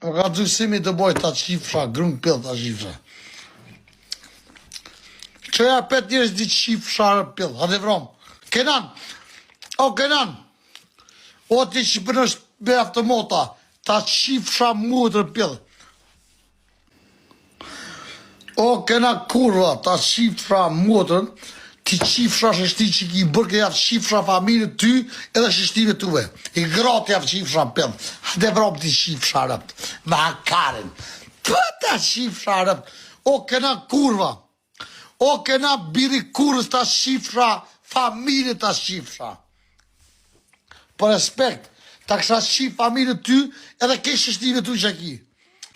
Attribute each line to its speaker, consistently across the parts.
Speaker 1: Më ka gjysimi të boj ta qifra, grun pill ta qifra. Qëja 5 njerëz di qifra pill, hajde vrom. Kenan, o Kenan, o ti që përnësh me automota, ta qifra mutër pill. O Kenan kurva, ta qifra mutër, ti qifra shështi që ki bërke javë qifra familje ty edhe shështive tuve. I gratë javë qifra pill. Hajde vrom ti qifra rëpt, me hakarin. Ta qifra rëpt, o Kenan kurva. O kena biri kurës ta shifra, familje ta shifra. Për respekt, ta kësha shif familje ty, edhe keshë shtive ty që ki.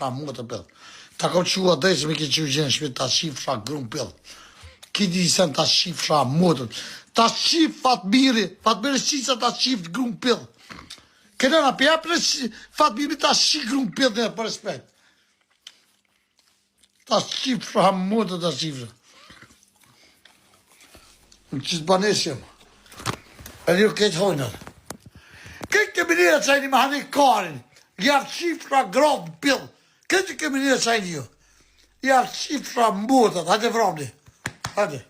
Speaker 1: Ta mua të pëllë. Ta ko qua dhe që me ke që gjenë shpit ta shifra grun pëllë. Ki di sen ta shifra motën. Ta shif Fatmiri qisa ta shif grun pëllë. Kena na pjep në Fatmiri ta shif grun pëllë, për respekt. Ta shifra motën ta shifra. Që të banesjem, edhe ju këtë hojnër. Këtë kemi njëre qajni me hani karin, jarë qifra grovë pillë. Këtë kemi njëre qajni ju. Jarë qifra mbutët, hajde vramni. Hajde.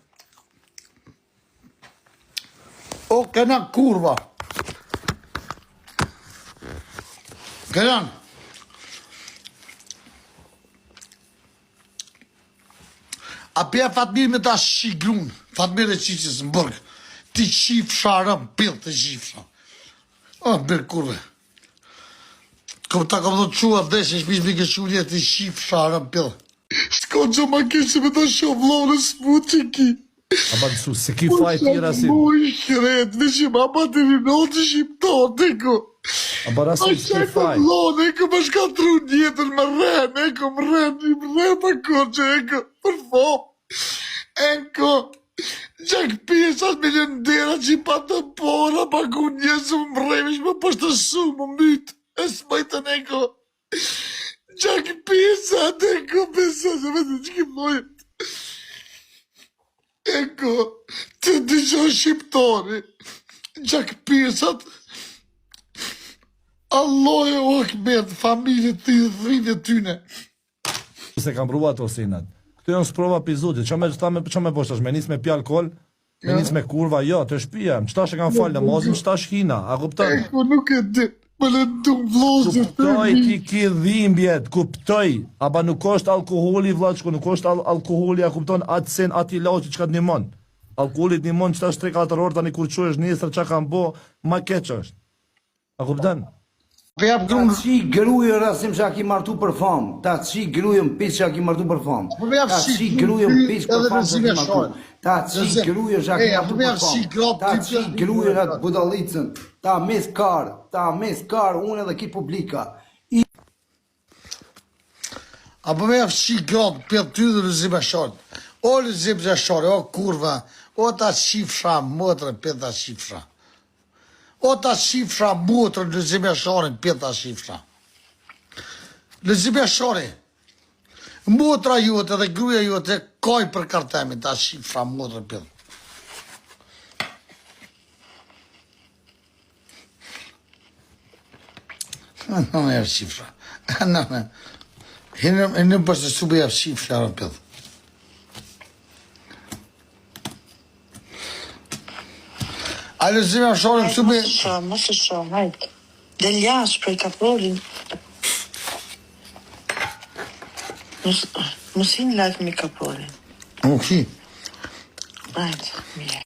Speaker 1: O, këna kurva. Kënan. A pja Fatmir me ta shigrun, Fatmir e qiqës në bërgë, ti qifra rëm, pil të qifra. O, bërë kurve. Ta kom do të qua dhe që shpish mi ke qulje, ti qifra rëm, pil. Shko që ma kishë me të shumë vlonë së që ki.
Speaker 2: A ba të su, se ki fajt tjera si.
Speaker 1: Mu i shret, në që ma ba të rinot të shqiptar, të ko.
Speaker 2: A ba rasu i s'ki fajt.
Speaker 1: Vlonë, e ko më shkatru njetën më rren, e ko më rren të koqë, e ko, për fam. Eko, gjak pjesat me njëndera që i pa të pora, pa ku njësë më mremish më pështë të su, më mytë, e s'majtën eko. Gjak pjesat, eko, pesat, e vetë që ki mojët. Eko, të dëgjo shqiptari, gjak pjesat, Allah e o akmet, familje të i dhrinë tyne.
Speaker 2: Se kam prova të osinat. Këtu janë sprova pizutit, që me poshtash, me nis me pi alkohol, me nis me kurva, jo, të shpija, qëta që kam falë, mozim qëta shkina, a kuptoj?
Speaker 1: Eko, nuk e di, më le të vlozit.
Speaker 2: Kuptoj ti ki dhimbjet, kuptoj, aba nuk është alkoholi, vlaqko, nuk është alkoholi, a kupton atë sen, ati lau që ka të njëmon. Alkoholit njëmon qëta 3-4 orë, tani kur që është njësër që kam bo, ma keq është. A kupton?
Speaker 3: Ta qi grujë rasim që a ki martu për famë, ta qi grujë më pis që a ki martu për famë, ta qi grujë më pis për famë që a ki martu, ta qi grujë që a ki martu për famë, ta qi grujë atë budalicën, ta mes karë, unë edhe ki publika.
Speaker 1: A po me fshi gratë për ty dhe lëzim e shortë, o lëzim e shorë, o kurva, o ta qifra mëtërë për ta qifra. O ta shifra mutër në lëzime shorin, për ta shifra. Lëzime shorin, mutra juët edhe gruja juët e koj për kartemi, ta shifra mutër për. Në e shifra. Në përse sube e shifra për. A lëzime shorin sube...
Speaker 4: Mos e shoh, hajtë. Del jashtë prej kapolin. Mos hinë lajtë me kapolin.
Speaker 1: Ok.
Speaker 4: Hajtë, mirë.